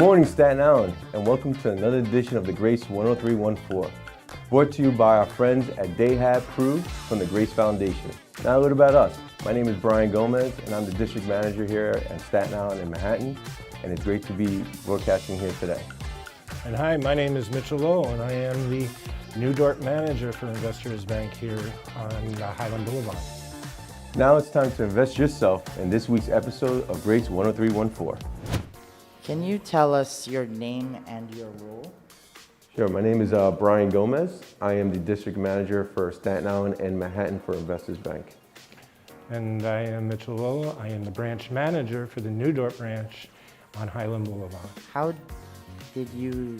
morning, Staten Island, and welcome to another edition of the Grace 10314, brought to you by our friends at Dayhab Crew from the Grace Foundation. Now a little about us. My name is Brian Gomez, and I'm the district manager here at Staten Island and Manhattan, and it's great to be broadcasting here today. And hi, my name is Mitchell Lowell, and I am the New Dorp manager for Investors Bank here on Highland Boulevard. Now it's time to invest yourself in this week's episode of Grace 10314. Can you tell us your name and your role? Sure, my name is Brian Gomez. I am the district manager for Staten Island and Manhattan for Investors Bank. And I am Mitchell Lowell. I am the branch manager for the New Dorp branch on Highland Boulevard. How did you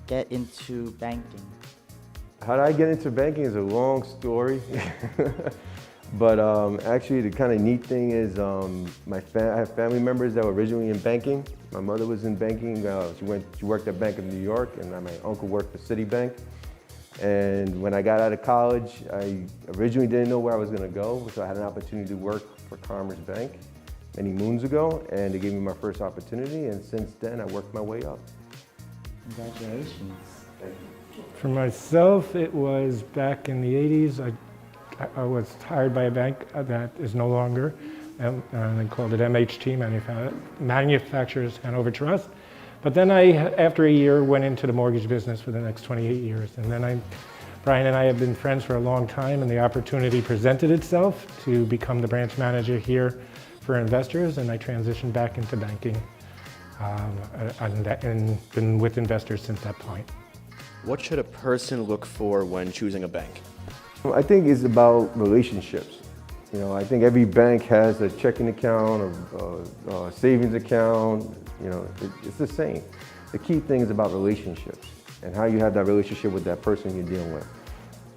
get into banking? How did I get into banking is a long story. But actually, the kind of neat thing is I have family members that were originally in banking. My mother was in banking. She worked at Bank of New York, and my uncle worked for Citibank. And when I got out of college, I originally didn't know where I was going to go, so I had an opportunity to work for Commerce Bank many moons ago, and they gave me my first opportunity, and since then I worked my way up. Congratulations. Thank you. For myself, it was back in the 80s. I was hired by a bank that is no longer, and they called it MHT, Manufacturers Hanover Trust. But then after a year, went into the mortgage business for the next 28 years. And then Brian and I have been friends for a long time, and the opportunity presented itself to become the branch manager here for investors, and I transitioned back into banking and been with investors since that point. What should a person look for when choosing a bank? I think it's about relationships. You know, I think every bank has a checking account, a savings account. You know, it's the same. The key thing is about relationships and how you have that relationship with that person you're dealing with.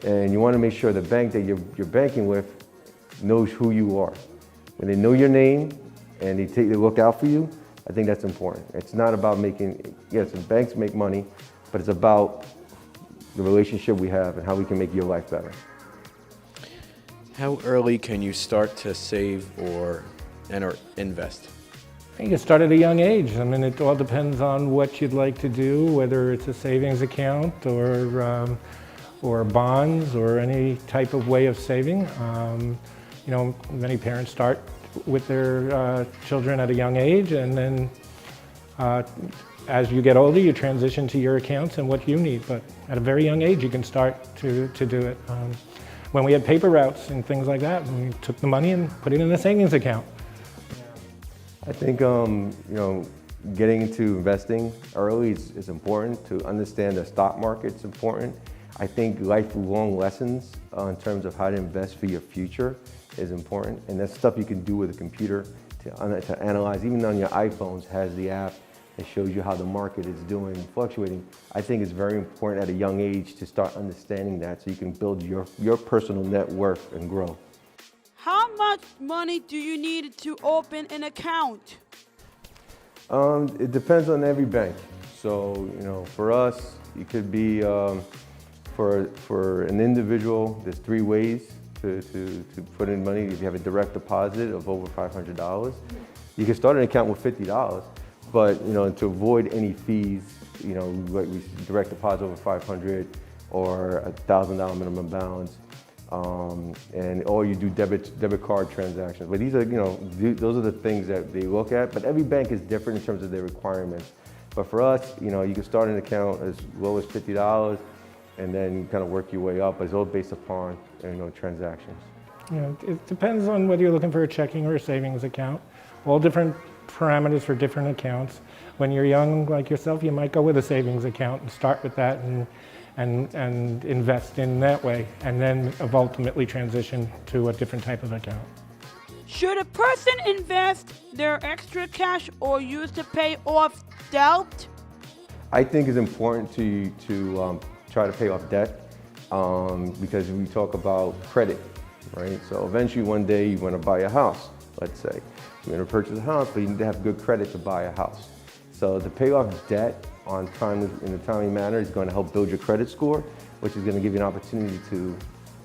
And you want to make sure the bank that you're banking with knows who you are. When they know your name and they look out for you, I think that's important. It's not about yes, banks make money, but it's about the relationship we have and how we can make your life better. How early can you start to save or invest? You can start at a young age. I mean, it all depends on what you'd like to do, whether it's a savings account or bonds or any type of way of saving. You know, many parents start with their children at a young age, and then as you get older, you transition to your accounts and what you need. But at a very young age, you can start to do it. When we had paper routes and things like that, we took the money and put it in a savings account. I think you know, getting into investing early is important. To understand the stock market's important. I think lifelong lessons in terms of how to invest for your future is important, and that's stuff you can do with a computer to analyze. Even on your iPhones has the app that shows you how the market is doing, fluctuating. I think it's very important at a young age to start understanding that so you can build your personal net worth and grow. How much money do you need to open an account? It depends on every bank. So, you know, for us, it could be for an individual, there's 3 ways to put in money. If you have a direct deposit of over $500, you can start an account with $50. But, you know, to avoid any fees, you know, like we direct deposit over $500 or $1,000 minimum balance, or you do debit card transactions. But these are, you know, those are the things that they look at. But every bank is different in terms of their requirements. But for us, you know, you can start an account as low as $50 and then kind of work your way up. It's all based upon, you know, transactions. Yeah, it depends on whether you're looking for a checking or a savings account. All different parameters for different accounts. When you're young like yourself, you might go with a savings account and start with that and invest in that way, and then ultimately transition to a different type of account. Should a person invest their extra cash or use to pay off debt? I think it's important to try to pay off debt because we talk about credit, right? So eventually one day you want to buy a house, let's say. You're going to purchase a house, but you need to have good credit to buy a house. So to pay off debt on time in a timely manner is going to help build your credit score, which is going to give you an opportunity to,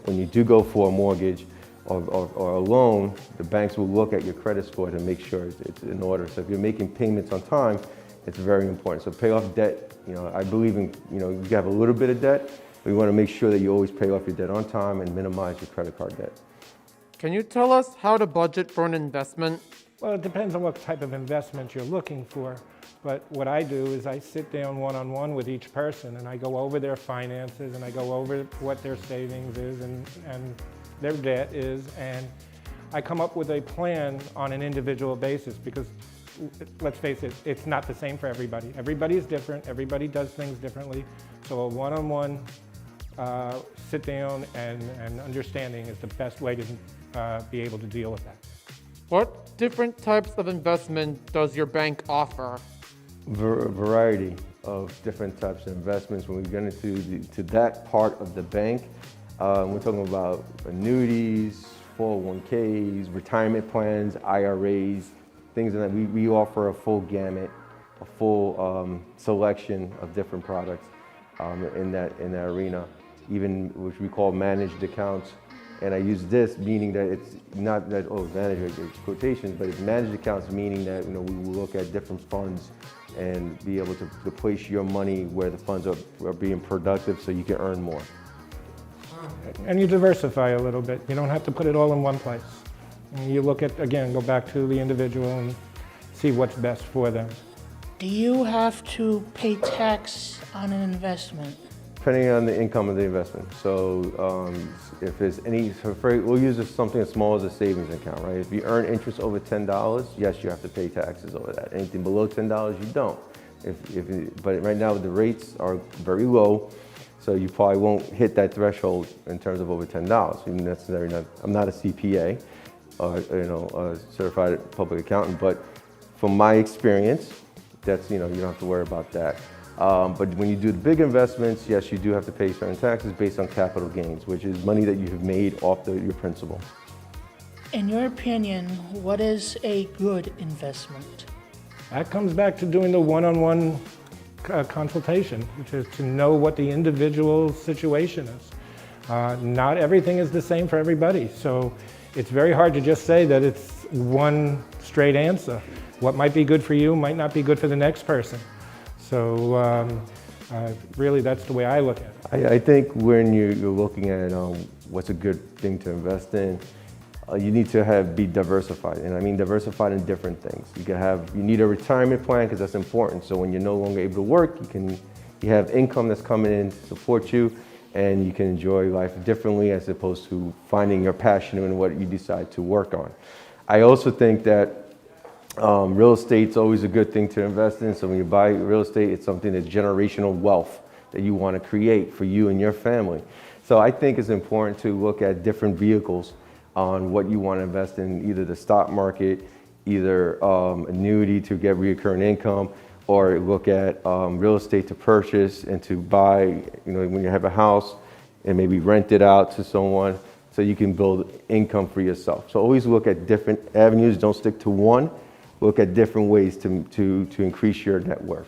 when you do go for a mortgage or a loan, the banks will look at your credit score to make sure it's in order. So if you're making payments on time, it's very important. So pay off debt. I believe in, you have a little bit of debt, but you want to make sure that you always pay off your debt on time and minimize your credit card debt. Can you tell us how to budget for an investment? Well, it depends on what type of investment you're looking for. But what I do is I sit down one-on-one with each person and I go over their finances and I go over what their savings is and their debt is, and I come up with a plan on an individual basis because, let's face it, it's not the same for everybody. Everybody is different, everybody does things differently. So a one-on-one sit down and understanding is the best way to be able to deal with that. What different types of investment does your bank offer? Variety of different types of investments. When we get into that part of the bank, we're talking about annuities, 401ks, retirement plans, IRAs, things that we offer a full gamut, a full selection of different products in that arena, even which we call managed accounts. And I use this meaning that it's not that, managed quotations, but it's managed accounts meaning that we will look at different funds and be able to place your money where the funds are being productive so you can earn more. And you diversify a little bit. You don't have to put it all in one place. And you look at, again, go back to the individual and see what's best for them. Do you have to pay tax on an investment? Depending on the income of the investment. So if there's we'll use something as small as a savings account, right? If you earn interest over $10, yes, you have to pay taxes over that. Anything below $10, you don't. But right now the rates are very low, so you probably won't hit that threshold in terms of over $10. Even necessarily not, I'm not a CPA, a certified public accountant, but from my experience, that's you don't have to worry about that. But when you do the big investments, yes, you do have to pay certain taxes based on capital gains, which is money that you have made off your principal. In your opinion, what is a good investment? That comes back to doing the one-on-one consultation, which is to know what the individual situation is. Not everything is the same for everybody, so it's very hard to just say that it's one straight answer. What might be good for you might not be good for the next person. So really, that's the way I look at it. I think when you're looking at what's a good thing to invest in, you need to be diversified, and I mean diversified in different things. You need a retirement plan because that's important. So when you're no longer able to work, you have income that's coming in to support you, and you can enjoy life differently as opposed to finding your passion in what you decide to work on. I also think that real estate's always a good thing to invest in. So when you buy real estate, it's something that's generational wealth that you want to create for you and your family. So I think it's important to look at different vehicles on what you want to invest in, either the stock market, either annuity to get recurring income, or look at real estate to purchase and to buy, when you have a house and maybe rent it out to someone so you can build income for yourself. So always look at different avenues, don't stick to one. Look at different ways to increase your net worth.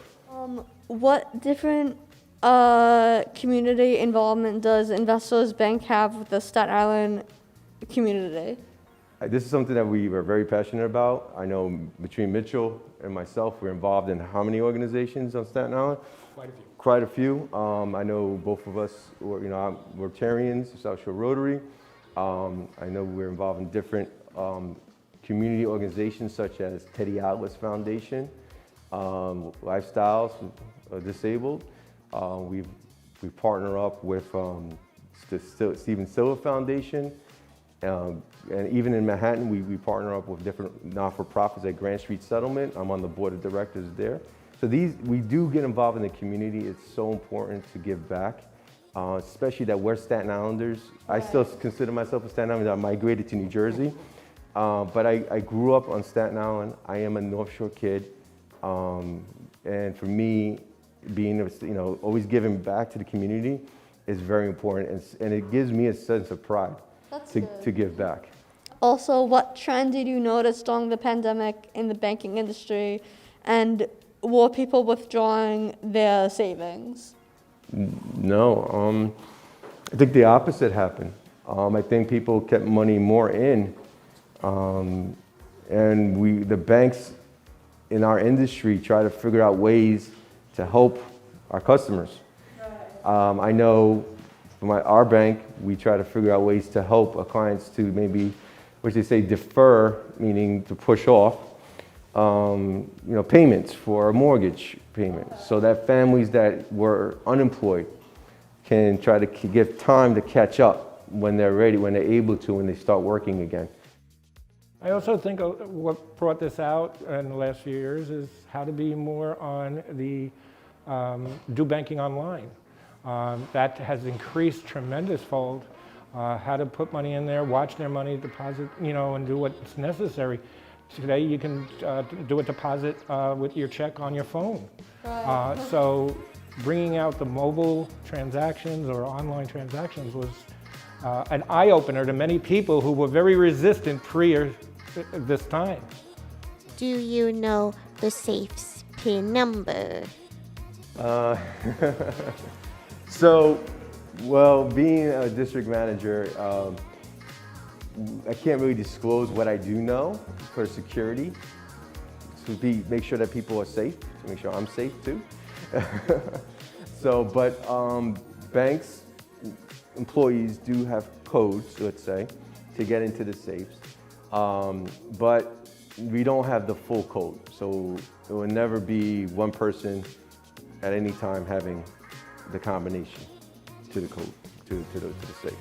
What different community involvement does Investors Bank have with the Staten Island community? This is something that we are very passionate about. I know between Mitchell and myself, we're involved in how many organizations on Staten Island? Quite a few. I know both of us, I'm Rotarians, South Shore Rotary. I know we're involved in different community organizations such as Teddy Atlas Foundation, Lifestyles Disabled. We partner up with the Stephen Silva Foundation, and even in Manhattan, we partner up with different not-for-profits at Grand Street Settlement. I'm on the board of directors there. So we do get involved in the community. It's so important to give back, especially that we're Staten Islanders. I still consider myself a Staten Islander. I migrated to New Jersey. But I grew up on Staten Island. I am a North Shore kid, and for me, being always giving back to the community is very important, and it gives me a sense of pride to give back. Also, what trend did you notice during the pandemic in the banking industry, and were people withdrawing their savings? No, I think the opposite happened. I think people kept money more in, and the banks in our industry try to figure out ways to help our customers. I know from our bank, we try to figure out ways to help our clients to maybe, which they say defer, meaning to push off, payments for a mortgage payment, so that families that were unemployed can try to give time to catch up when they're ready, when they're able to, when they start working again. I also think what brought this out in the last few years is how to be more on the do banking online. That has increased tremendous fold. How to put money in there, watch their money deposit, and do what's necessary. Today you can do a deposit with your check on your phone. So bringing out the mobile transactions or online transactions was an eye-opener to many people who were very resistant this time. Do you know the safe's PIN number? Being a district manager, I can't really disclose what I do know for security, to make sure that people are safe, to make sure I'm safe too. Banks, employees do have codes, let's say, to get into the safes, but we don't have the full code, so it will never be one person at any time having the combination to the code, to the safe.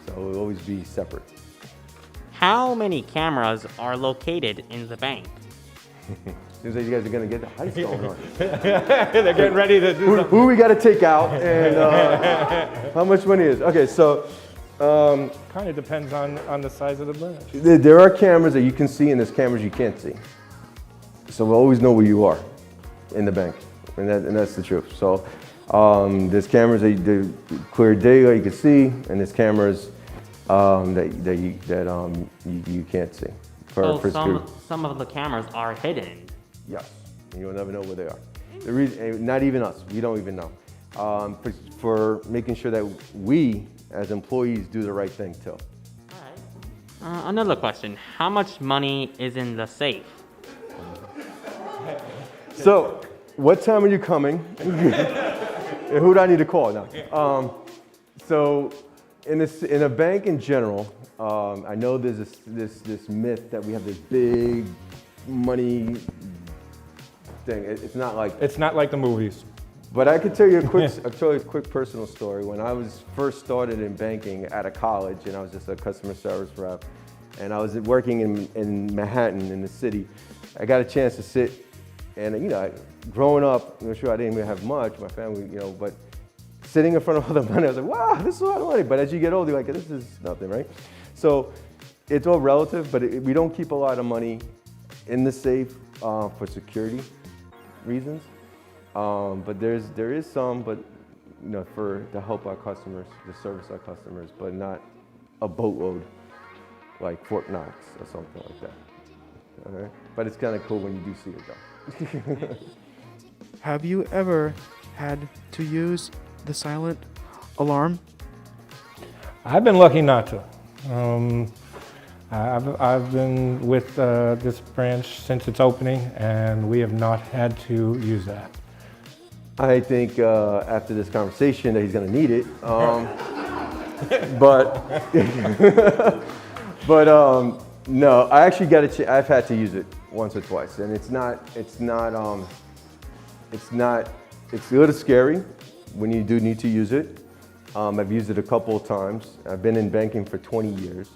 So it will always be separate. How many cameras are located in the bank? Seems like you guys are gonna get the heist going on. They're getting ready to do something. Who we gotta take out and how much money is? Okay, so. Kind of depends on the size of the branch. There are cameras that you can see and there's cameras you can't see. So we'll always know where you are in the bank, and that's the truth. So there's cameras that you clear daylight you can see, and there's cameras that you can't see. Some of the cameras are hidden. Yes, and you'll never know where they are. The reason, not even us, we don't even know. For making sure that we, as employees, do the right thing too. All right. Another question: how much money is in the safe? So, what time are you coming? Who do I need to call now? So, in a bank in general, I know there's this myth that we have this big money thing. It's not like the movies. But I could tell you a quick personal story. When I was first started in banking out of college, and I was just a customer service rep, and I was working in Manhattan in the city, I got a chance to sit, and growing up, I'm sure I didn't even have much, my family, but sitting in front of all the money, I was like, wow, this is a lot of money. But as you get older, you're like, this is nothing, right? So it's all relative, but we don't keep a lot of money in the safe for security reasons. But there is some, but to help our customers, to service our customers, but not a boatload like Fort Knox or something like that. All right? But it's kind of cool when you do see it though. Have you ever had to use the silent alarm? I've been lucky not to. I've been with this branch since its opening, and we have not had to use that. I think after this conversation that he's going to need it, no. I actually I've had to use it once or twice, and it's a little scary when you do need to use it. I've used it a couple of times. I've been in banking for 20 years,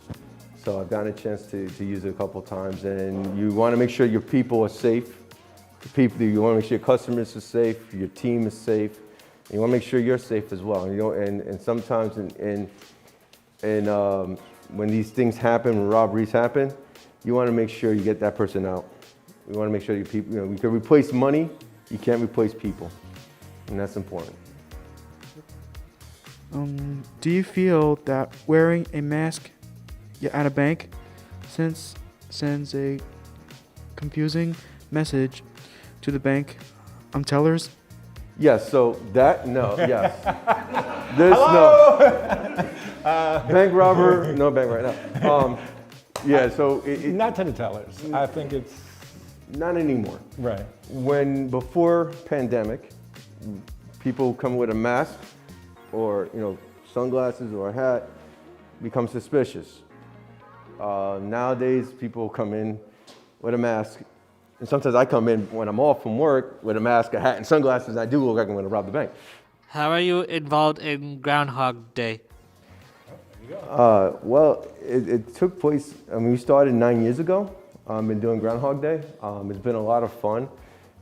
so I've gotten a chance to use it a couple of times. And you want to make sure your people are safe. You want to make sure your customers are safe, your team is safe. You want to make sure you're safe as well. And sometimes when these things happen, when robberies happen, you want to make sure you get that person out. You want to make sure your people, you can replace money, you can't replace people. And that's important. Do you feel that wearing a mask at a bank sends a confusing message to the bank tellers? Yes, so yes. Bank robber, no bank right now. Yeah, so Not to the tellers. I think it's not anymore. right. Before pandemic, people come with a mask or sunglasses or a hat, become suspicious. Nowadays, people come in with a mask, and sometimes I come in when I'm off from work with a mask, a hat, and sunglasses. I do look like I'm going to rob the bank. How are you involved in Groundhog Day? Well, it took place, we started 9 years ago. I've been doing Groundhog Day. It's been a lot of fun.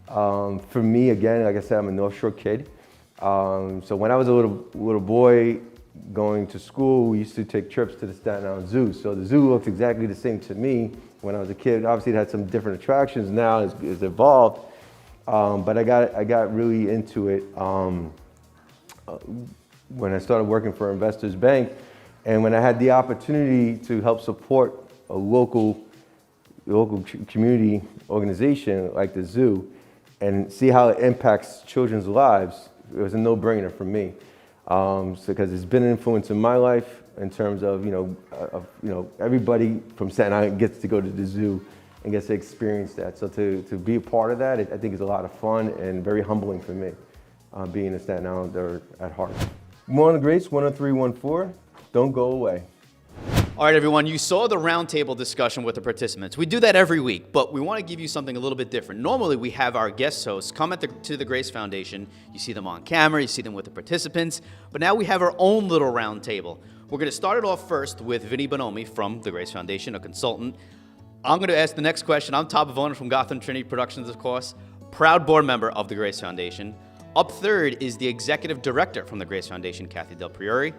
For me, again, like I said, I'm a North Shore kid. So when I was a little boy going to school, we used to take trips to the Staten Island Zoo. So the zoo looked exactly the same to me when I was a kid. Obviously, it had some different attractions now. It's evolved. But I got really into it when I started working for Investors Bank. And when I had the opportunity to help support a local community organization like the zoo and see how it impacts children's lives, it was a no-brainer for me. Because it's been an influence in my life in terms of, everybody from Staten Island gets to go to the zoo and gets to experience that. So to be a part of that, I think is a lot of fun and very humbling for me, being a Staten Islander at heart. One of the greats, 10314, don't go away. All right, everyone, you saw the roundtable discussion with the participants. We do that every week, but we want to give you something a little bit different. Normally, we have our guest hosts come to the Grace Foundation. You see them on camera, you see them with the participants, but now we have our own little roundtable. We're going to start it off first with Vinny Bonomi from the Grace Foundation, a consultant. I'm going to ask the next question. I'm Todd Pavone from Gotham Trinity Productions, of course, proud board member of the Grace Foundation. Up third is the executive director from the Grace Foundation, Kathy Del Priori.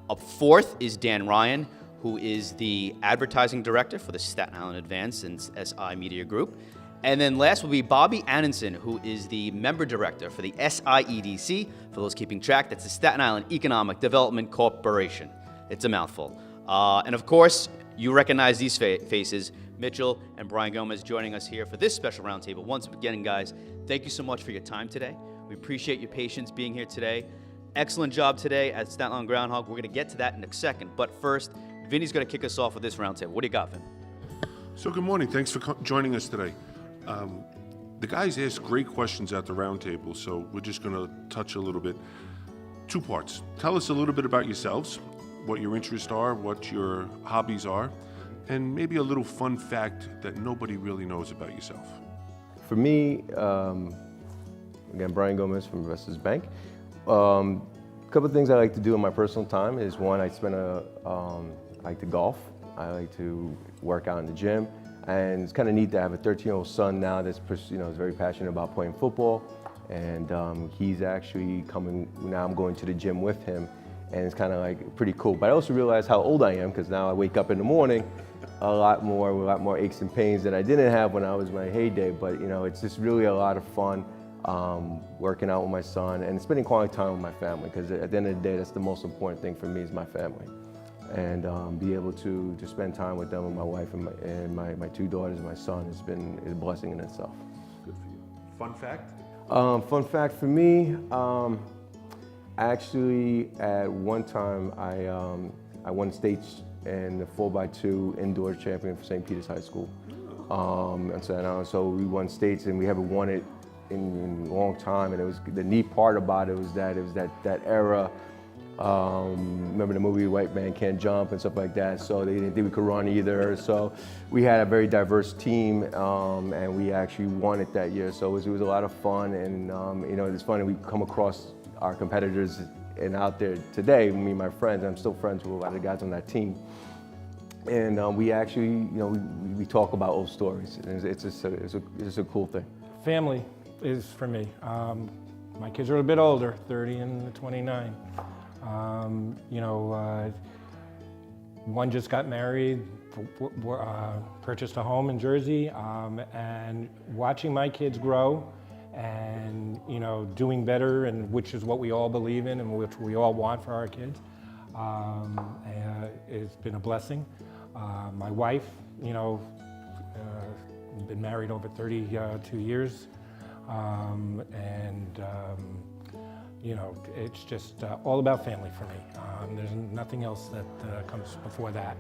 Up fourth is Dan Ryan, who is the advertising director for the Staten Island Advance and SI Media Group. And then last will be Bobby Annenson, who is the member director for the SIEDC. For those keeping track, that's the Staten Island Economic Development Corporation. It's a mouthful. And of course, you recognize these faces, Mitchell and Brian Gomez joining us here for this special roundtable. Once again, guys, thank you so much for your time today. We appreciate your patience being here today. Excellent job today at Staten Island Groundhog. We're going to get to that in a second. But first, Vinny's going to kick us off with this roundtable. What do you got, Vin? So good morning. Thanks for joining us today. The guys asked great questions at the roundtable, so we're just going to touch a little bit. Two parts. Tell us a little bit about yourselves, what your interests are, what your hobbies are, and maybe a little fun fact that nobody really knows about yourself. For me, again, Brian Gomez from Investors Bank. A couple of things I like to do in my personal time is one, I like to golf. I like to work out in the gym, and it's kind of neat to have a 13-year-old son now that's is very passionate about playing football, and he's actually coming. Now I'm going to the gym with him, and it's kind of like pretty cool. But I also realize how old I am because now I wake up in the morning with a lot more aches and pains than I didn't have when I was my heyday. But it's just really a lot of fun. Working out with my son and spending quality time with my family, because at the end of the day, that's the most important thing for me is my family. And be able to spend time with them, with my wife and my two daughters and my son has been a blessing in itself. Good for you. Fun fact? Fun fact for me, actually at one time I won states in the 4x2 indoor champion for St. Peter's High School. And so we won states and we haven't won it in a long time, and it was the neat part about it was that that era. Remember the movie White Man Can't Jump and stuff like that, so they didn't think we could run either. So we had a very diverse team, and we actually won it that year. So it was a lot of fun, and it's funny, we come across our competitors and out there today, me and my friends, I'm still friends with a lot of the guys on that team. And we actually, we talk about old stories, and it's just a cool thing. Family is for me. My kids are a bit older, 30 and 29. One just got married, purchased a home in Jersey, and watching my kids grow and doing better, and which is what we all believe in and which we all want for our kids, it's been a blessing. My wife, been married over 32 years. you know, it's just all about family for me. There's nothing else that comes before that.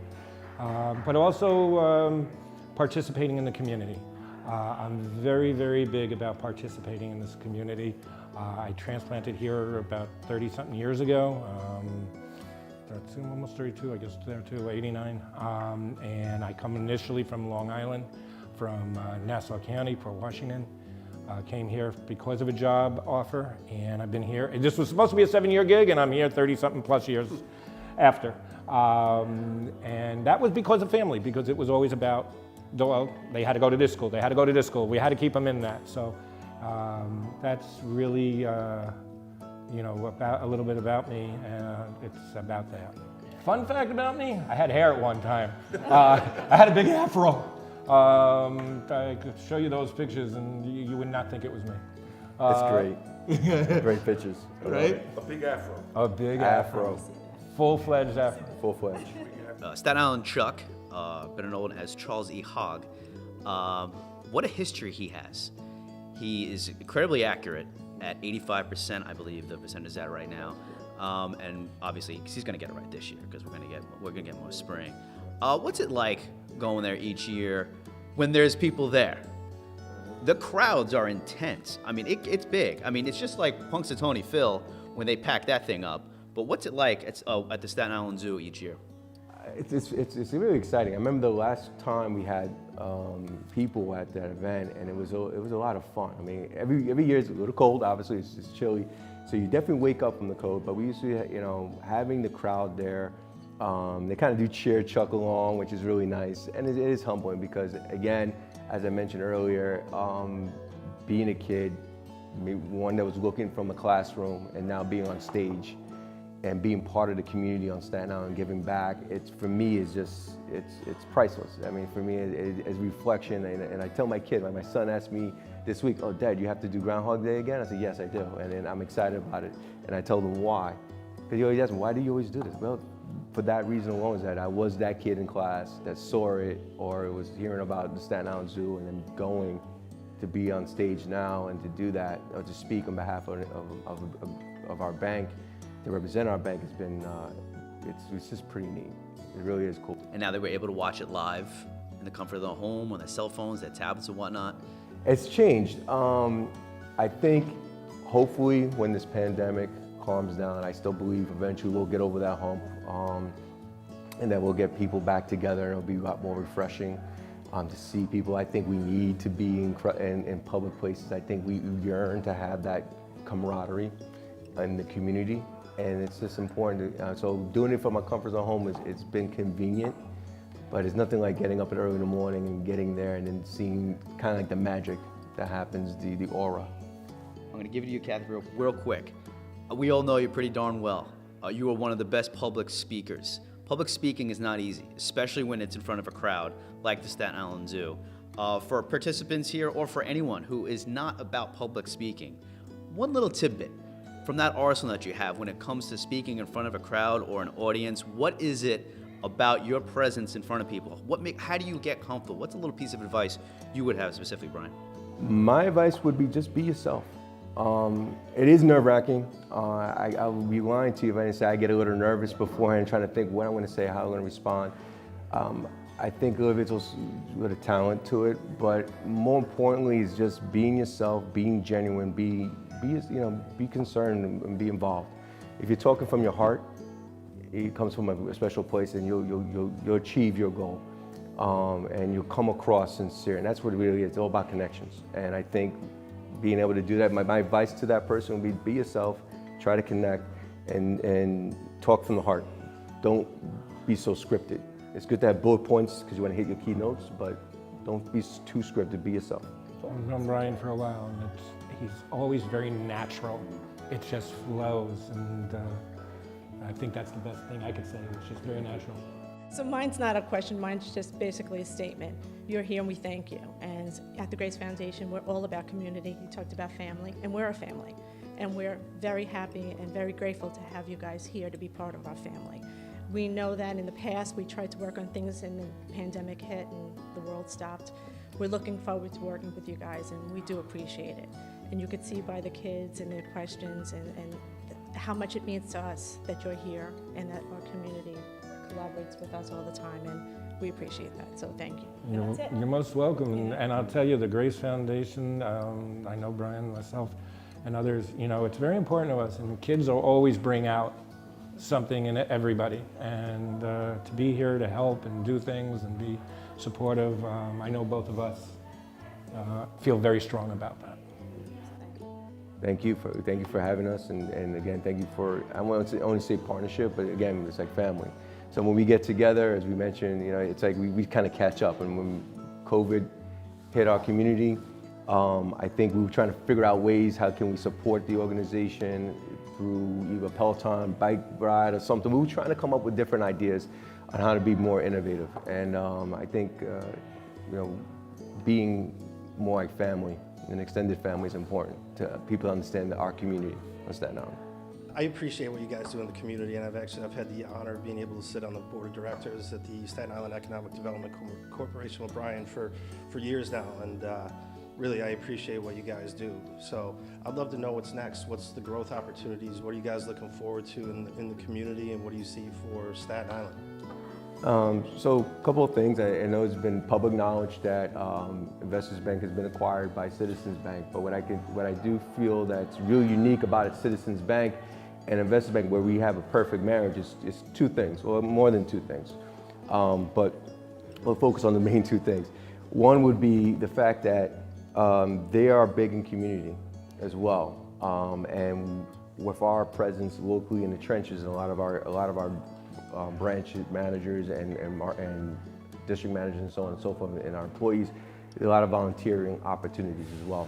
But also participating in the community. I'm very, very big about participating in this community. I transplanted here about 30-something years ago. That's almost 32, I guess, there too, 89. And I come initially from Long Island, from Nassau County, Port Washington. Came here because of a job offer, and I've been here. And this was supposed to be a 7-year gig, and I'm here 30-something plus years after. And that was because of family, because it was always about, well, they had to go to this school, they had to go to this school. We had to keep them in that. So that's really, you know, about a little bit about me. It's about that. Fun fact about me, I had hair at one time. I had a big afro. I could show you those pictures and you would not think it was me. It's great. Great pictures. Right? A big afro. A big afro. Full-fledged afro. Full-fledged. Staten Island Chuck, better known as Charles E. Hogg. What a history he has. He is incredibly accurate at 85%, I believe the percentage is at right now. And obviously, he's going to get it right this year because we're going to get more spring. What's it like going there each year when there's people there? The crowds are intense. I mean, it's big. I mean, it's just like Punxsutawney Phil when they pack that thing up. But what's it like at the Staten Island Zoo each year? It's really exciting. I remember the last time we had people at that event, and it was a lot of fun. I mean, every year it's a little cold. Obviously, it's chilly, so you definitely wake up from the cold. But we used to, you know, having the crowd there. They kind of do cheer, chuck along, which is really nice, and it is humbling because, again, as I mentioned earlier, being a kid, one that was looking from a classroom and now being on stage and being part of the community on Staten Island, giving back, for me is just it's priceless. I mean, for me, it's reflection, and I tell my kid, like my son asked me this week, "Oh, Dad, you have to do Groundhog Day again?" I said, "Yes, I do," and then I'm excited about it, and I told him why, because he always asks me, "Why do you always do this?" Well, for that reason alone, is that I was that kid in class that saw it, or was hearing about the Staten Island Zoo, and then going to be on stage now and to do that, or to speak on behalf of our bank, to represent our bank, has been, it's just pretty neat. It really is cool. And now they were able to watch it live in the comfort of their home, on their cell phones, their tablets and whatnot. It's changed. I think hopefully when this pandemic calms down, I still believe eventually we'll get over that hump, and that we'll get people back together, and it'll be a lot more refreshing to see people. I think we need to be in public places. I think we yearn to have that camaraderie in the community, and it's just important. So doing it from my comfort zone home, it's been convenient, but it's nothing like getting up early in the morning and getting there and then seeing kind of like the magic that happens, the aura. I'm going to give it to you, Kathy, real quick. We all know you pretty darn well. You are one of the best public speakers. Public speaking is not easy, especially when it's in front of a crowd like the Staten Island Zoo. For participants here, or for anyone who is not about public speaking, one little tidbit from that arsenal that you have when it comes to speaking in front of a crowd or an audience. What is it about your presence in front of people? How do you get comfortable? What's a little piece of advice you would have specifically, Brian? My advice would be just be yourself. It is nerve-wracking. I would be lying to you if I didn't say I get a little nervous beforehand, trying to think what I'm going to say, how I'm going to respond. I think individuals with a talent to it, but more importantly is just being yourself, being genuine, be concerned and be involved. If you're talking from your heart, it comes from a special place, and you'll achieve your goal, and you'll come across sincere, and that's what it really is. It's all about connections, and I think being able to do that, my advice to that person would be yourself, try to connect, and talk from the heart. Don't be so scripted. It's good to have bullet points because you want to hit your keynotes, but don't be too scripted, be yourself. I've known Brian for a while, and he's always very natural. It just flows, and I think that's the best thing I could say. It's just very natural. So mine's not a question, mine's just basically a statement. You're here and we thank you. And at the Grace Foundation, we're all about community. You talked about family, and we're a family. And we're very happy and very grateful to have you guys here to be part of our family. We know that in the past we tried to work on things and the pandemic hit and the world stopped. We're looking forward to working with you guys, and we do appreciate it. And you could see by the kids and their questions and how much it means to us that you're here and that our community collaborates with us all the time, and we appreciate that, so thank you. And that's it. You're most welcome, and I'll tell you, the Grace Foundation, I know Brian, myself, and others, it's very important to us, and kids will always bring out something in everybody, and to be here to help and do things and be supportive, I know both of us feel very strong about that. Thank you for having us, and again, thank you for, I want to only say partnership, but again, it's like family. So when we get together, as we mentioned, it's like we kind of catch up, and when COVID hit our community, I think we were trying to figure out ways, how can we support the organization through either Peloton, bike ride, or something. We were trying to come up with different ideas on how to be more innovative, and I think, being more like family, an extended family, is important to people to understand our community on Staten Island. I appreciate what you guys do in the community, and I've had the honor of being able to sit on the board of directors at the Staten Island Economic Development Corporation with Brian for years now, and really I appreciate what you guys do. So I'd love to know what's next. What's the growth opportunities? What are you guys looking forward to in the community, and what do you see for Staten Island? So a couple of things. I know it's been public knowledge that Investors Bank has been acquired by Citizens Bank, but what I do feel that's really unique about it, Citizens Bank and Investors Bank, where we have a perfect marriage, is two things, or more than two things. But we'll focus on the main two things. One would be the fact that they are big in community as well, and with our presence locally in the trenches, and a lot of our branch managers and district managers and so on and so forth, and our employees, a lot of volunteering opportunities as well.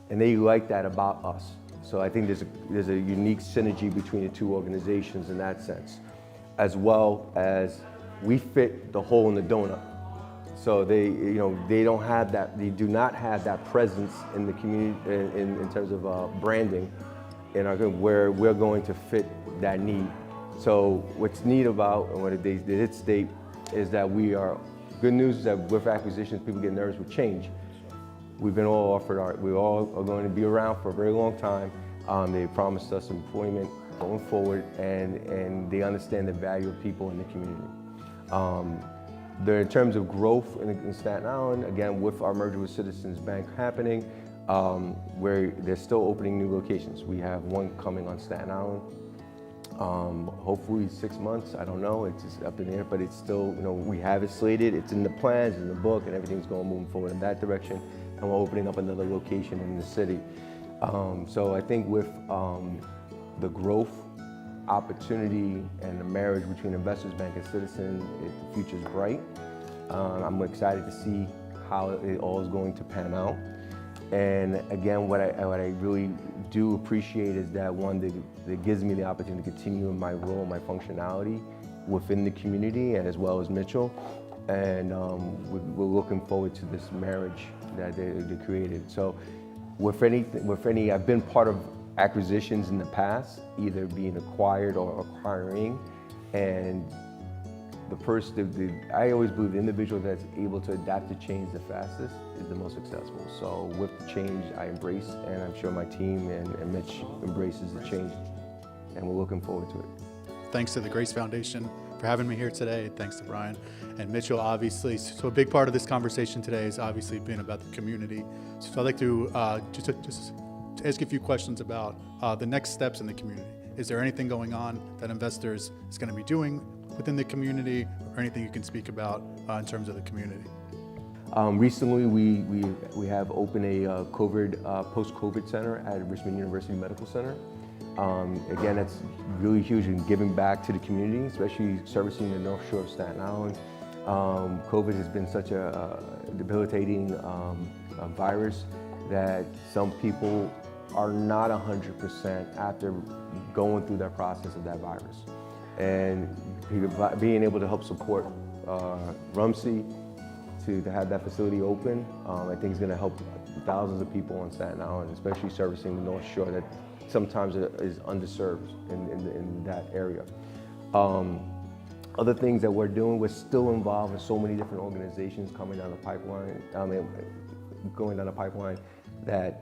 And they like that about us. So I think there's a unique synergy between the two organizations in that sense, as well as we fit the hole in the donut. So they don't have that, they do not have that presence in the community in terms of branding, where we're going to fit that need. So what's neat about, and what they did state, is that good news is that with acquisitions, people get nervous with change. We've been all offered we all are going to be around for a very long time. They promised us employment going forward, and they understand the value of people in the community. In terms of growth in Staten Island, again, with our merger with Citizens Bank happening, where they're still opening new locations. We have one coming on Staten Island. Hopefully 6 months, I don't know, it's just up in the air, but it's still, we have it slated, it's in the plans, in the book, and everything's moving forward in that direction, and we're opening up another location in the city. So I think with the growth opportunity and the marriage between Investors Bank and Citizens, the future's bright. I'm excited to see how it all is going to pan out. And again, what I really do appreciate is that that gives me the opportunity to continue in my role, my functionality within the community, and as well as Mitchell. And we're looking forward to this marriage that they created. So I've been part of acquisitions in the past, either being acquired or acquiring, and I always believe the individual that's able to adapt to change the fastest is the most successful. So with the change, I embrace, and I'm sure my team and Mitch embraces the change, and we're looking forward to it. Thanks to the Grace Foundation for having me here today. Thanks to Brian and Mitchell, obviously. So a big part of this conversation today has obviously been about the community. So I'd like to just ask you a few questions about the next steps in the community. Is there anything going on that Investors is going to be doing within the community, or anything you can speak about in terms of the community? Recently, we have opened a post-COVID center at Richmond University Medical Center. Again, that's really huge in giving back to the community, especially servicing the North Shore of Staten Island. COVID has been such a debilitating virus that some people are not 100% after going through that process of that virus. And being able to help support Rumsey to have that facility open, I think is going to help thousands of people on Staten Island, especially servicing the North Shore that sometimes is underserved in that area. Other things that we're doing, we're still involved in so many different organizations coming down the pipeline, that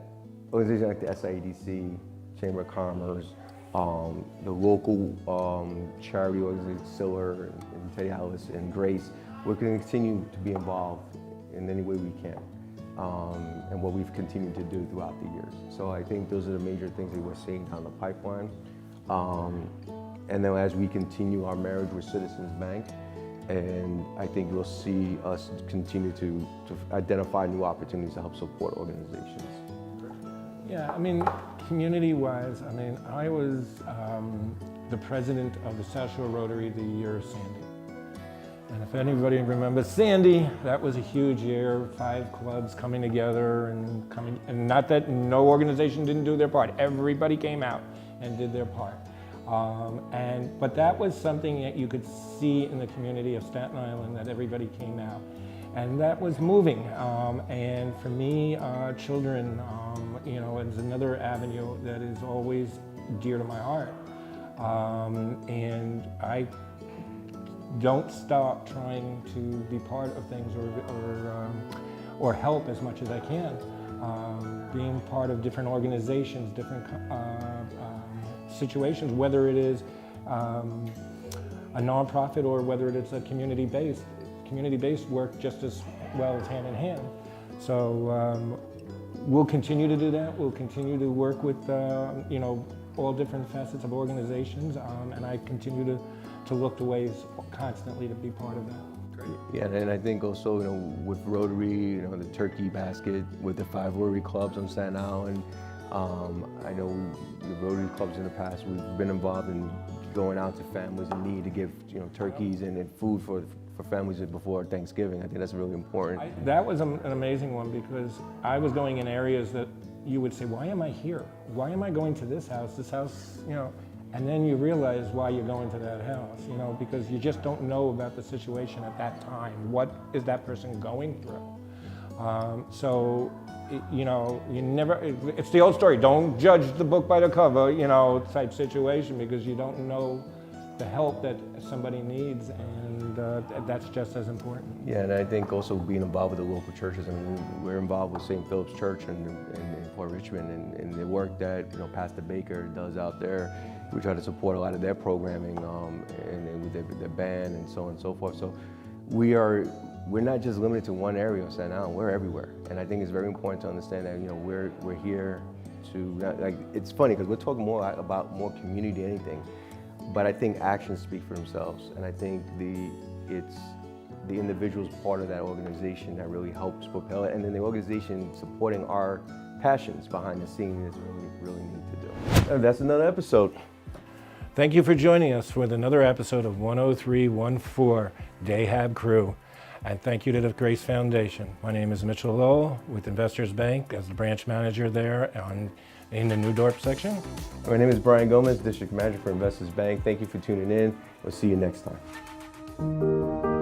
organizations like the SIEDC, Chamber of Commerce, the local charity organizations, Siller and Teddy Alice and Grace. We're going to continue to be involved in any way we can, and what we've continued to do throughout the years. So I think those are the major things that we're seeing down the pipeline. And then as we continue our marriage with Citizens Bank, and I think you'll see us continue to identify new opportunities to help support organizations. Yeah, I mean, community-wise, I mean, I was the president of the South Shore Rotary the year of Sandy. And if anybody remembers Sandy, that was a huge year, 5 clubs coming together and not that no organization didn't do their part. Everybody came out and did their part. But that was something that you could see in the community of Staten Island, that everybody came out. And that was moving. And for me, children, you know, is another avenue that is always dear to my heart. And I don't stop trying to be part of things or help as much as I can. Being part of different organizations, different situations, whether it is a nonprofit or whether it is a community-based. Community-based work just as well as hand in hand. So we'll continue to do that. We'll continue to work with you know, all different facets of organizations, and I continue to look to ways constantly to be part of that. Yeah, and I think also, you know, with Rotary, you know, the turkey basket with the 5 Rotary clubs on Staten Island. I know the Rotary clubs in the past, we've been involved in going out to families in need to give, you know, turkeys and food for families before Thanksgiving. I think that's really important. That was an amazing one, because I was going in areas that you would say, why am I here? Why am I going to this house, you know? And then you realize why you're going to that house, you know, because you just don't know about the situation at that time. What is that person going through? So, you know, you never, it's the old story, don't judge the book by the cover, you know, type situation, because you don't know the help that somebody needs, and that's just as important. Yeah, and I think also being involved with the local churches. I mean, we're involved with St. Philip's Church in Port Richmond, and the work that, you know, Pastor Baker does out there. We try to support a lot of their programming and with their band and so on and so forth. So we're not just limited to one area of Staten Island, we're everywhere. And I think it's very important to understand that, you know, we're here to, like, it's funny because we're talking more about more community than anything, but I think actions speak for themselves. And I think it's the individual's part of that organization that really helps propel it, and then the organization supporting our passions behind the scenes is really neat to do. And that's another episode. Thank you for joining us with another episode of 10314 Dayhab Crew. And thank you to the Grace Foundation. My name is Mitchell Lowell with Investors Bank as the branch manager there in the New Dorp section. My name is Brian Gomez, District Manager for Investors Bank. Thank you for tuning in. We'll see you next time.